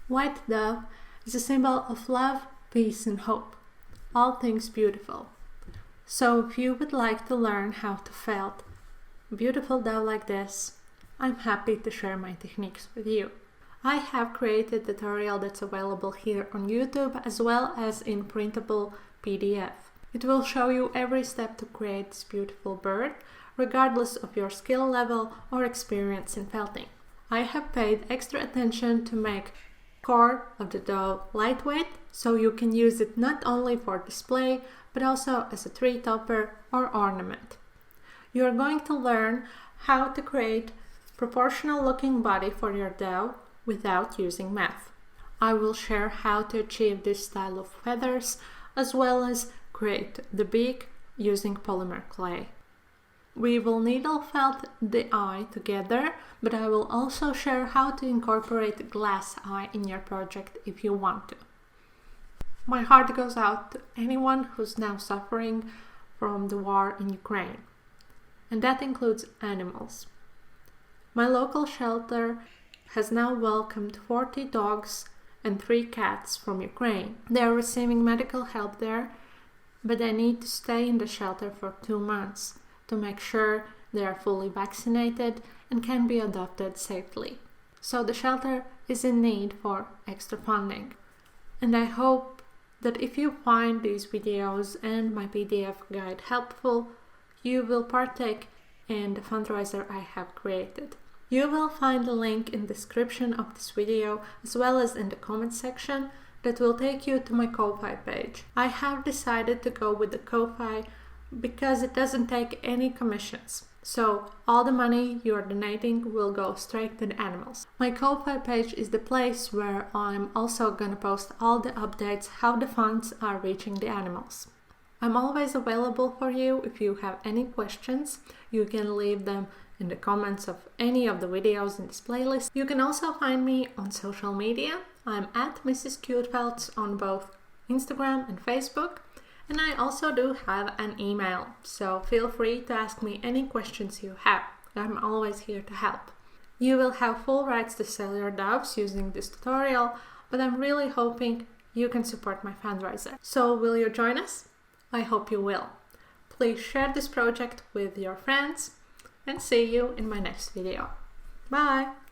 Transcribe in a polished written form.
White dove is a symbol of love, peace and hope, all things beautiful. So if you would like to learn how to felt a beautiful dove like this, I'm happy to share my techniques with you. I have created a tutorial that's available here on YouTube as well as in printable PDF. It will show you every step to create this beautiful bird, regardless of your skill level or experience in felting. I have paid extra attention to make core of the dove lightweight, so you can use it not only for display, but also as a tree topper or ornament. You are going to learn how to create proportional looking body for your dove without using math. I will share how to achieve this style of feathers, as well as create the beak using polymer clay. We will needle felt the eye together, but I will also share how to incorporate glass eye in your project if you want to. My heart goes out to anyone who's now suffering from the war in Ukraine, and that includes animals. My local shelter has now welcomed 40 dogs and 3 cats from Ukraine. They are receiving medical help there, but they need to stay in the shelter for 2 months to make sure they are fully vaccinated and can be adopted safely. So the shelter is in need for extra funding. And I hope that if you find these videos and my PDF guide helpful, you will partake in the fundraiser I have created. You will find a link in the description of this video as well as in the comment section that will take you to my Ko-Fi page. I have decided to go with the Ko-Fi because it doesn't take any commissions. So all the money you are donating will go straight to the animals. My Ko-Fi page is the place where I'm also gonna post all the updates how the funds are reaching the animals. I'm always available for you if you have any questions. You can leave them in the comments of any of the videos in this playlist. You can also find me on social media. I'm at Mrs. Cutefelts on both Instagram and Facebook. And I also do have an email, so feel free to ask me any questions you have. I'm always here to help. You will have full rights to sell your doves using this tutorial, but I'm really hoping you can support my fundraiser. So will you join us? I hope you will. Please share this project with your friends and see you in my next video. Bye!